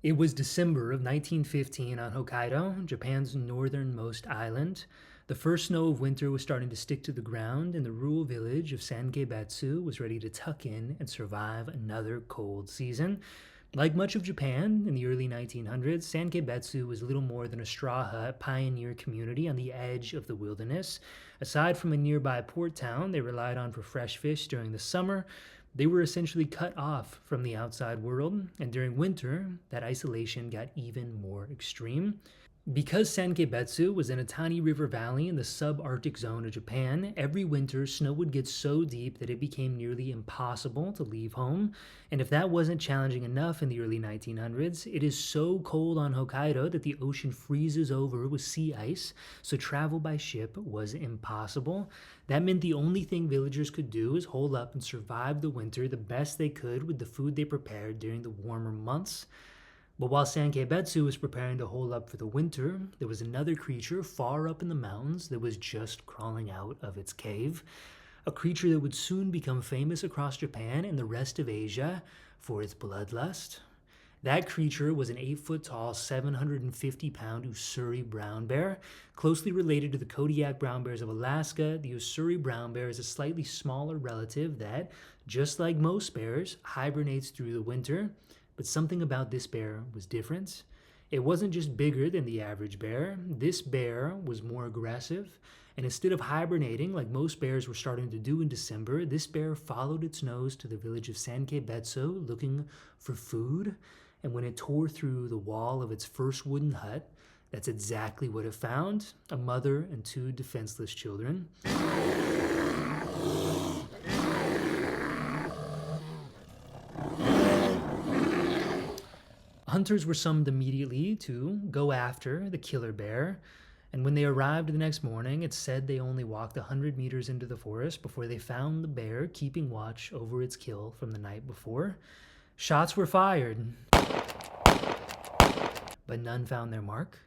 It was December of 1915 on Hokkaido, Japan's northernmost island. The first snow of winter was starting to stick to the ground, and the rural village of Sankebetsu was ready to tuck in and survive another cold season. Like much of Japan in the early 1900s, Sankebetsu was little more than a straw hut pioneer community on the edge of the wilderness. Aside from a nearby port town they relied on for fresh fish during the summer, they were essentially cut off from the outside world, and during winter, that isolation got even more extreme. Because Sankebetsu was in a tiny river valley in the subarctic zone of Japan, every winter snow would get so deep that it became nearly impossible to leave home. And if that wasn't challenging enough in the early 1900s, it is so cold on Hokkaido that the ocean freezes over with sea ice, so travel by ship was impossible. That meant the only thing villagers could do is hold up and survive the winter the best they could with the food they prepared during the warmer months. But while Sankebetsu was preparing to hole up for the winter, there was another creature far up in the mountains that was just crawling out of its cave. A creature that would soon become famous across Japan and the rest of Asia for its bloodlust. That creature was an 8-foot tall, 750-pound Ussuri brown bear. Closely related to the Kodiak brown bears of Alaska, the Ussuri brown bear is a slightly smaller relative that, just like most bears, hibernates through the winter. But something about this bear was different. It wasn't just bigger than the average bear. This bear was more aggressive, and instead of hibernating like most bears were starting to do in December, this bear followed its nose to the village of Sankebetsu looking for food. And when it tore through the wall of its first wooden hut, that's exactly what it found: a mother and 2 defenseless children. Hunters were summoned immediately to go after the killer bear, and when they arrived the next morning, it's said they only walked 100 meters into the forest before they found the bear keeping watch over its kill from the night before. Shots were fired, but none found their mark.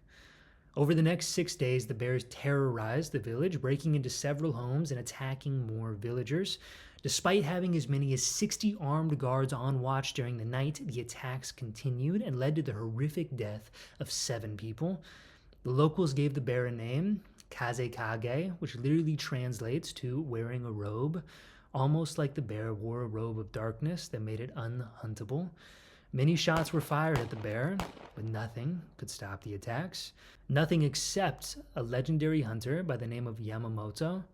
Over the next 6 days, the bears terrorized the village, breaking into several homes and attacking more villagers. Despite having as many as 60 armed guards on watch during the night, the attacks continued and led to the horrific death of 7 people. The locals gave the bear a name, Kasekage, which literally translates to wearing a robe, almost like the bear wore a robe of darkness that made it unhuntable. Many shots were fired at the bear, but nothing could stop the attacks. Nothing except a legendary hunter by the name of Yamamoto.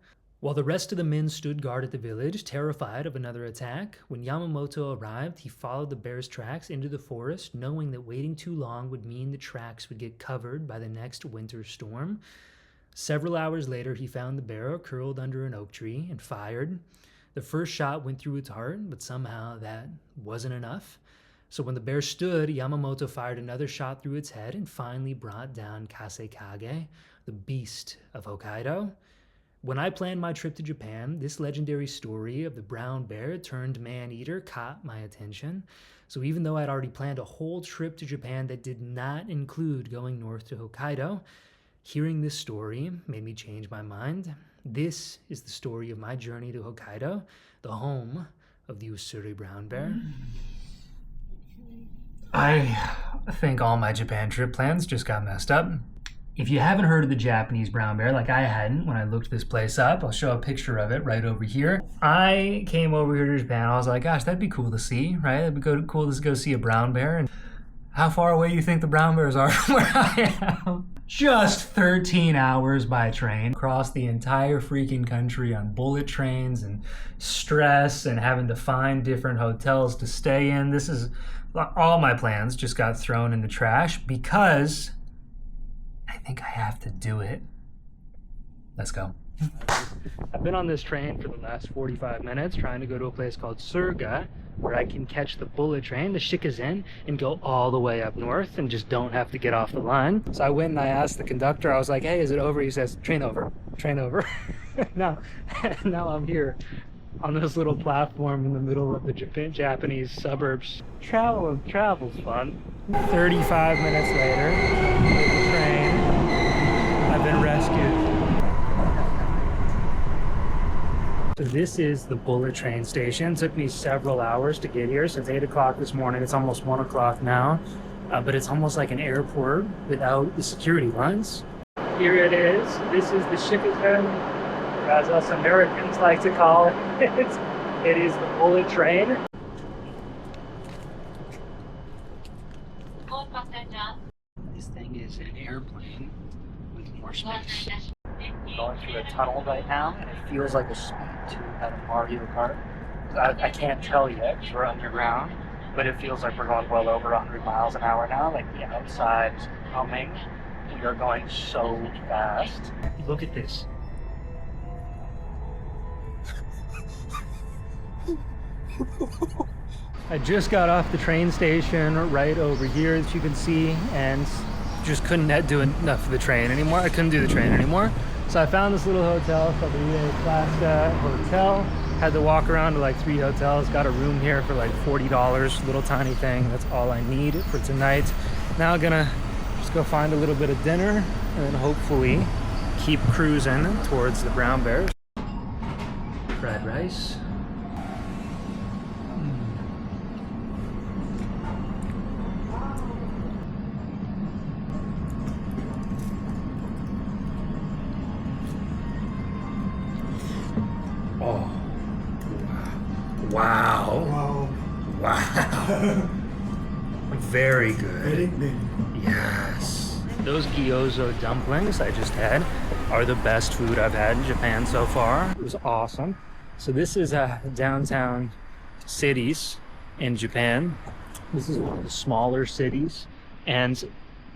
While the rest of the men stood guard at the village, terrified of another attack, when Yamamoto arrived, he followed the bear's tracks into the forest, knowing that waiting too long would mean the tracks would get covered by the next winter storm. Several hours later, he found the bear curled under an oak tree and fired. The first shot went through its heart, but somehow that wasn't enough. So when the bear stood, Yamamoto fired another shot through its head and finally brought down Kasekage, the beast of Hokkaido. When I planned my trip to Japan, this legendary story of the brown bear turned man-eater caught my attention. So even though I'd already planned a whole trip to Japan that did not include going north to Hokkaido, hearing this story made me change my mind. This is the story of my journey to Hokkaido, the home of the Ussuri brown bear. I think all my Japan trip plans just got messed up. If you haven't heard of the Japanese brown bear, like I hadn't when I looked this place up, I'll show a picture of it right over here. I came over here to Japan. I was like, gosh, that'd be cool to see, right? It'd be cool to go see a brown bear. And how far away do you think the brown bears are from where I am? Just 13 hours by train across the entire freaking country on bullet trains and stress and having to find different hotels to stay in. This is all my plans just got thrown in the trash because I think I have to do it. Let's go. I've been on this train for the last 45 minutes trying to go to a place called Surga where I can catch the bullet train, the Shikazen, and go all the way up north and just don't have to get off the line. So I went and I asked the conductor, I was like, hey, is it over? He says, train over, train over. now I'm here on this little platform in the middle of the Japanese suburbs. Travel's fun. 35 minutes later, the train, I've been rescued. So this is the bullet train station. It took me several hours to get here since 8 o'clock this morning. It's almost 1 o'clock now. but it's almost like an airport without the security lines. Here it is. This is the Shiretoko, or as us Americans like to call it. It is the bullet train. This thing is an airplane with more space. Going through a tunnel right now, and it feels like a speed tube out of Mario Kart. I can't tell yet because we're underground, but it feels like we're going well over 100 miles an hour now. Like the outside is humming. We are going so fast. Look at this. I just got off the train station right over here, as you can see, and just couldn't do enough of the train anymore. I couldn't do the train anymore. So I found this little hotel called the Plaza Hotel. Had to walk around to like 3 hotels. Got a room here for like $40, little tiny thing. That's all I need for tonight. Now I'm gonna just go find a little bit of dinner and then hopefully keep cruising towards the brown bears. Fried rice. Oh, wow. Wow. Very good. Yes. Those gyoza dumplings I just had are the best food I've had in Japan so far. It was awesome. So this is downtown cities in Japan. This is one of the smaller cities, and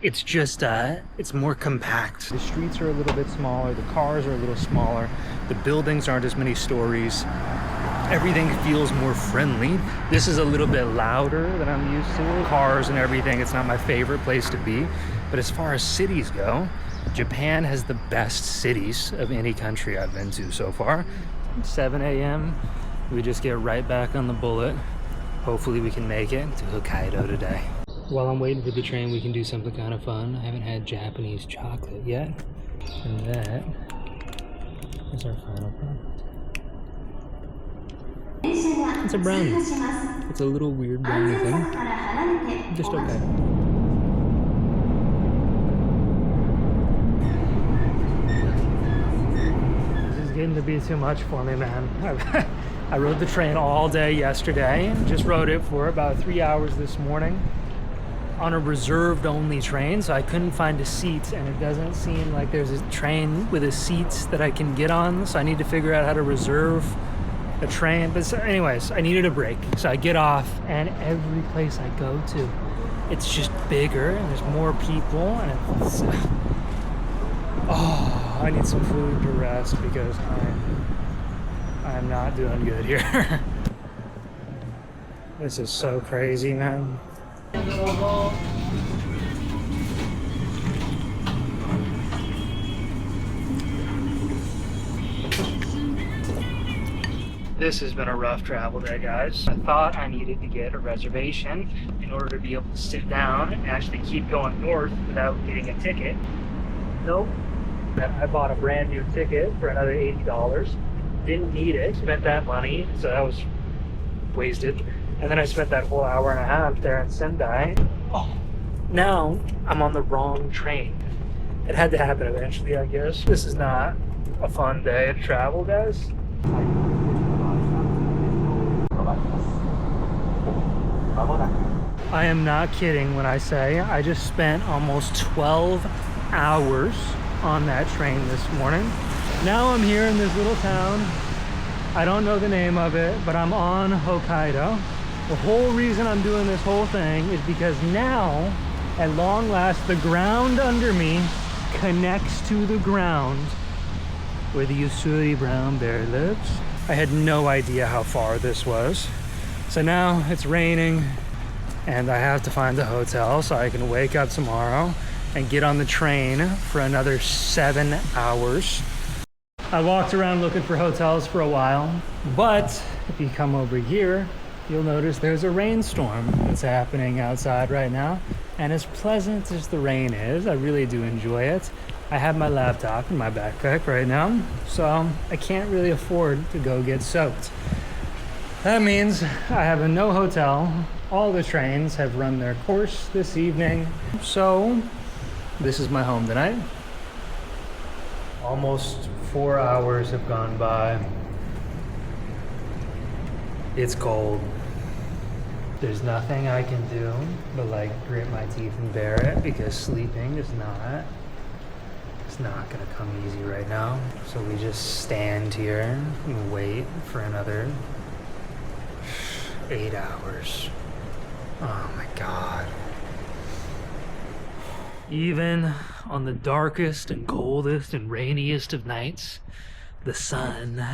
it's just it's more compact. The streets are a little bit smaller, the cars are a little smaller, the buildings aren't as many stories. Everything feels more friendly. This is a little bit louder than I'm used to. Cars and everything, it's not my favorite place to be. But as far as cities go, Japan has the best cities of any country I've been to so far. 7 a.m. We just get right back on the bullet. Hopefully we can make it to Hokkaido today. While I'm waiting for the train, we can do something kind of fun. I haven't had Japanese chocolate yet. And that is our final product. It's a brownie. It's a little weird brownie thing. Just okay. This is getting to be too much for me, man. I rode the train all day yesterday. Just rode it for about 3 hours this morning on a reserved only train, so I couldn't find a seat, and it doesn't seem like there's a train with a seat that I can get on, so I need to figure out how to reserve a train. But so anyways, I needed a break, so I get off, and every place I go to, it's just bigger and there's more people, and it's oh, I need some food to rest because I'm not doing good here. This is so crazy, man. This has been a rough travel day, guys. I thought I needed to get a reservation in order to be able to sit down and actually keep going north without getting a ticket. Nope. I bought a brand new ticket for another $80. Didn't need it. Spent that money, so that was wasted. And then I spent that whole hour and a half there in Sendai. Oh, now I'm on the wrong train. It had to happen eventually, I guess. This is not a fun day to travel, guys. I am not kidding when I say I just spent almost 12 hours on that train this morning. Now I'm here in this little town. I don't know the name of it, but I'm on Hokkaido. The whole reason I'm doing this whole thing is because now, at long last, the ground under me connects to the ground where the Usui brown bear lives. I had no idea how far this was. So now it's raining and I have to find a hotel so I can wake up tomorrow and get on the train for another 7 hours. I walked around looking for hotels for a while, but if you come over here, you'll notice there's a rainstorm that's happening outside right now. And as pleasant as the rain is, I really do enjoy it. I have my laptop in my backpack right now, so I can't really afford to go get soaked. That means I have no hotel, all the trains have run their course this evening. So this is my home tonight. Almost 4 hours have gone by. It's cold. There's nothing I can do but like grit my teeth and bear it, because sleeping is not gonna come easy right now. So we just stand here and wait for another 8 hours. Oh my God. Even on the darkest and coldest and rainiest of nights, the sun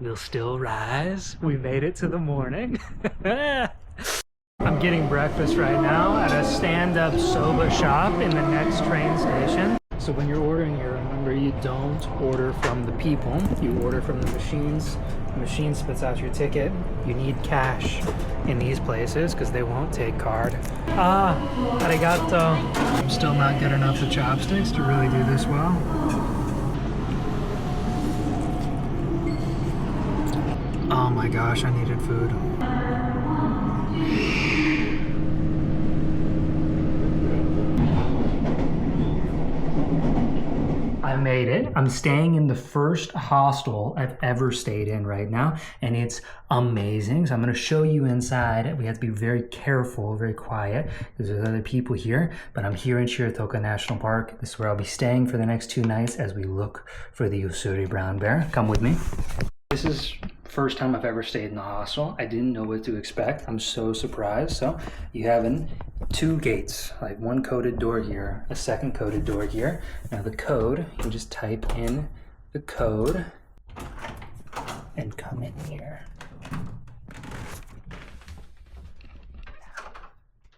will still rise. We made it to the morning. I'm getting breakfast right now at a stand-up soba shop in the next train station. So when you're ordering here, remember, you don't order from the people, you order from the machines. The machine spits out your ticket. You need cash in these places because they won't take card. Arigato. I'm still not good enough with chopsticks to really do this well. Oh my gosh, I needed food. I made it. I'm staying in the first hostel I've ever stayed in right now, and it's amazing. So I'm going to show you inside. We have to be very careful, very quiet, because there's other people here, but I'm here in Shiretoko National Park. This is where I'll be staying for the next 2 nights as we look for the Usuri brown bear. Come with me. This is first time I've ever stayed in the hostel. I didn't know what to expect. I'm so surprised. So you have 2 gates, like one coded door here, a second coded door here. Now the code, you just type in the code and come in here.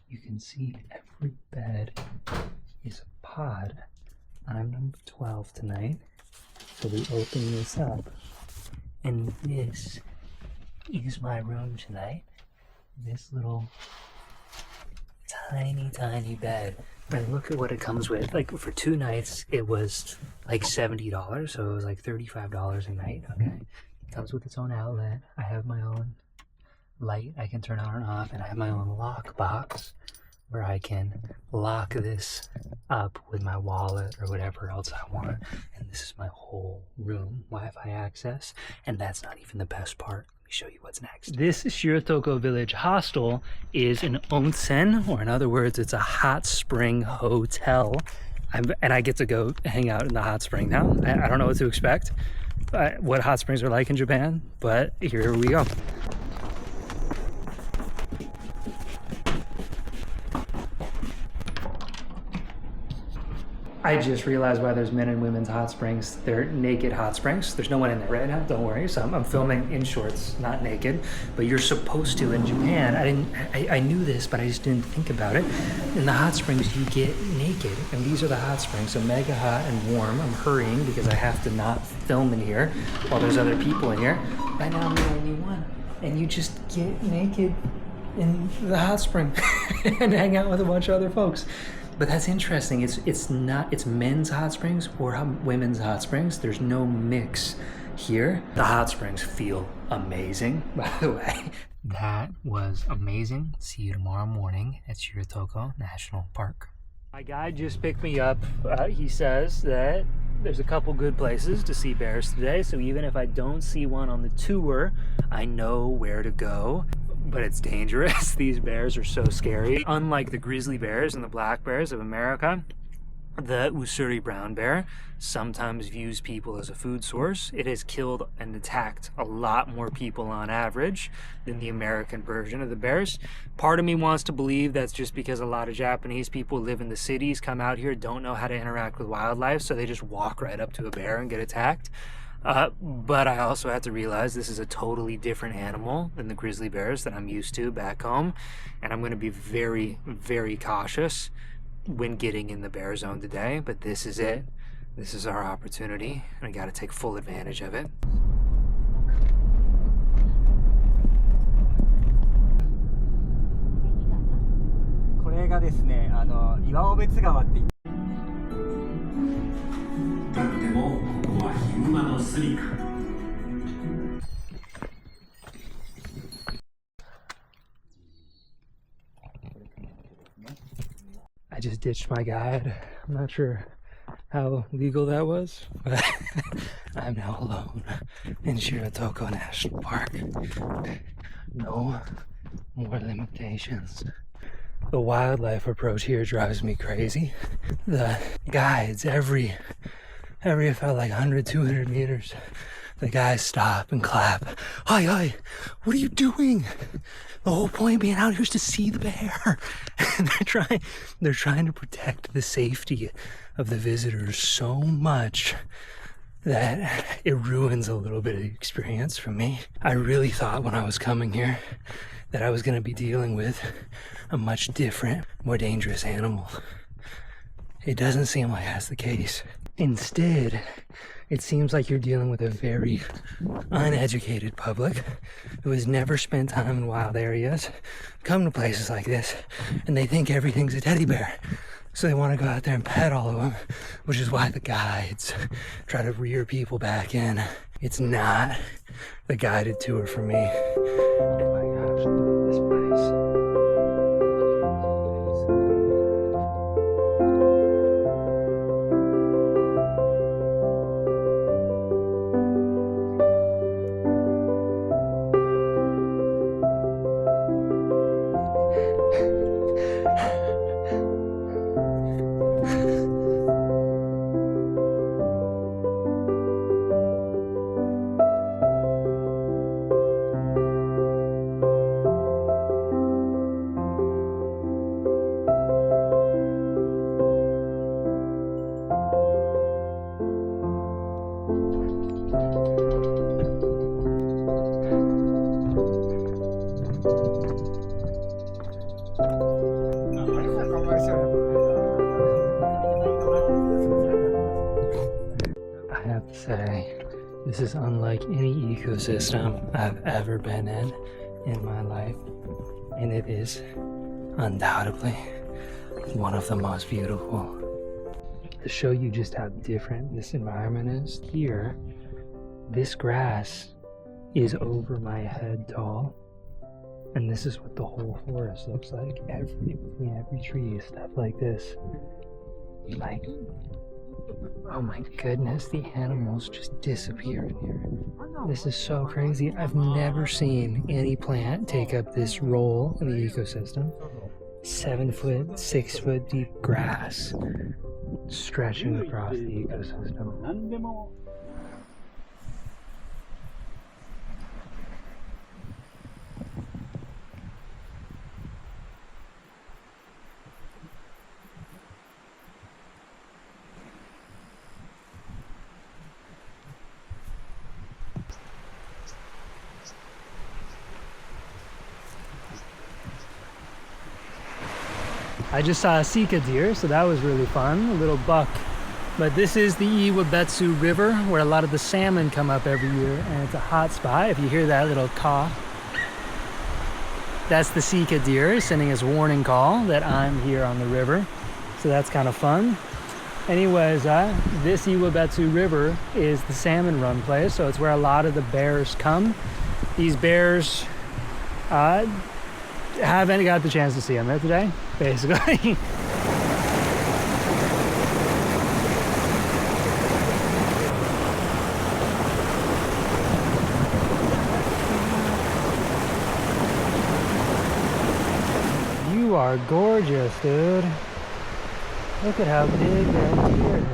You can see every bed is a pod. I'm number 12 tonight. So we open this up. And this is my room tonight. This little tiny bed. And look at what it comes with. Like for 2 nights, it was like $70. So it was like $35 a night. Okay. It comes with its own outlet. I have my own light I can turn on and off. And I have my own lock box where I can lock this up with my wallet or whatever else I want. And this is my whole room, Wi-Fi access. And that's not even the best part. Let me show you what's next. This Shiretoko Village Hostel is an onsen, or in other words, it's a hot spring hotel. And I get to go hang out in the hot spring now. I don't know what to expect, what hot springs are like in Japan, but here we go. I just realized why there's men and women's hot springs. They're naked hot springs. There's no one in there right now, don't worry. So I'm filming in shorts, not naked, but you're supposed to in Japan. I knew this, but I just didn't think about it. In the hot springs, you get naked, and these are the hot springs, so mega hot and warm. I'm hurrying because I have to not film in here while there's other people in here. Right now I'm the only one, and you just get naked in the hot spring and hang out with a bunch of other folks. But that's interesting. It's men's hot springs or women's hot springs. There's no mix here. The hot springs feel amazing, by the way. That was amazing. See you tomorrow morning at Shiretoko National Park. My guide just picked me up. He says that there's a couple good places to see bears today. So even if I don't see one on the tour, I know where to go. But it's dangerous. These bears are so scary. Unlike the grizzly bears and the black bears of America, the Usuri brown bear sometimes views people as a food source. It has killed and attacked a lot more people on average than the American version of the bears. Part of me wants to believe that's just because a lot of Japanese people live in the cities, come out here, don't know how to interact with wildlife, so they just walk right up to a bear and get attacked. But I also have to realize this is a totally different animal than the grizzly bears that I'm used to back home. And I'm going to be very, very cautious when getting in the bear zone today. But this is it. This is our opportunity. And I got to take full advantage of it. これがですね、岩尾別川って。だってもここはヒグマの住処。ditched my guide. I'm not sure how legal that was, but I'm now alone in Shiretoko National Park. No more limitations. The wildlife approach here drives me crazy. The guides, every it felt like 100, 200 meters, the guys stop and clap. Hi, hi, what are you doing? The whole point of being out here is to see the bear. And they're trying to protect the safety of the visitors so much that it ruins a little bit of the experience for me. I really thought when I was coming here that I was going to be dealing with a much different, more dangerous animal. It doesn't seem like that's the case. Instead, it seems like you're dealing with a very uneducated public who has never spent time in wild areas, come to places like this, and they think everything's a teddy bear. So they want to go out there and pet all of them, which is why the guides try to rear people back in. It's not the guided tour for me. Oh my gosh, look at this place. I have to say, this is unlike any ecosystem I've ever been in my life, and it is undoubtedly one of the most beautiful. To show you just how different this environment is, here, this grass is over my head tall, and this is what the whole forest looks like. Between every tree, stuff like this. Like, oh my goodness, the animals just disappear in here. This is so crazy. I've never seen any plant take up this role in the ecosystem. 7 foot, 6 foot deep grass stretching across the ecosystem. I just saw a sika deer, so that was really fun, a little buck. But this is the Iwabetsu River, where a lot of the salmon come up every year, and it's a hot spot. If you hear that little caw, that's the sika deer sending his warning call that I'm here on the river. So that's kind of fun. Anyways, this Iwabetsu River is the salmon run place, so it's where a lot of the bears come. These bears, haven't got the chance to see them today, basically. You are gorgeous, dude. Look at how big that deer is.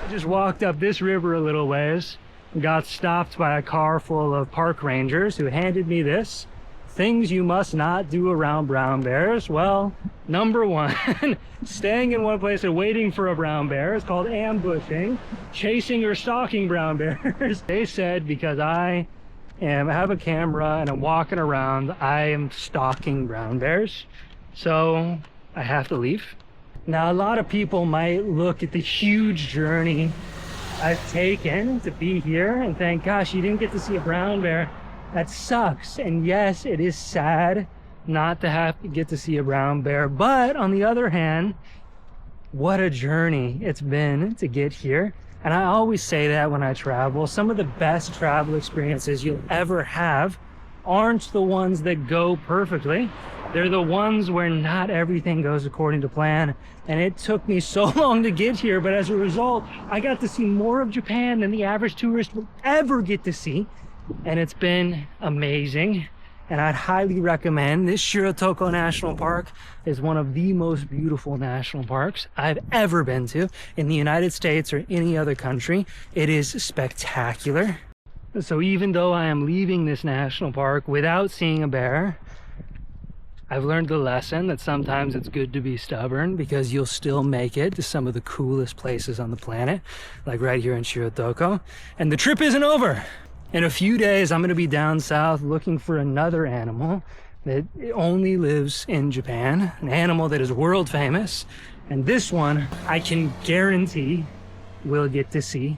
I just walked up this river a little ways. Got stopped by a car full of park rangers who handed me this. Things you must not do around brown bears. Well, number one, staying in one place and waiting for a brown bear is called ambushing. Chasing or stalking brown bears. They said because I have a camera and I'm walking around, I am stalking brown bears. So I have to leave. Now, a lot of people might look at the huge journey I've taken to be here and think, gosh, you didn't get to see a brown bear. That sucks. And yes, it is sad not to have to get to see a brown bear. But on the other hand, what a journey it's been to get here. And I always say that when I travel, some of the best travel experiences you'll ever have aren't the ones that go perfectly. They're the ones where not everything goes according to plan, and it took me so long to get here, but as a result, I got to see more of Japan than the average tourist will ever get to see, and it's been amazing. And I'd highly recommend this. Shiretoko National Park is one of the most beautiful national parks I've ever been to in the United States or any other country. It is spectacular. So even though I am leaving this national park without seeing a bear, I've learned the lesson that sometimes it's good to be stubborn, because you'll still make it to some of the coolest places on the planet, like right here in Shiretoko. And the trip isn't over. In a few days, I'm going to be down south looking for another animal that only lives in Japan, an animal that is world famous. And this one, I can guarantee we'll get to see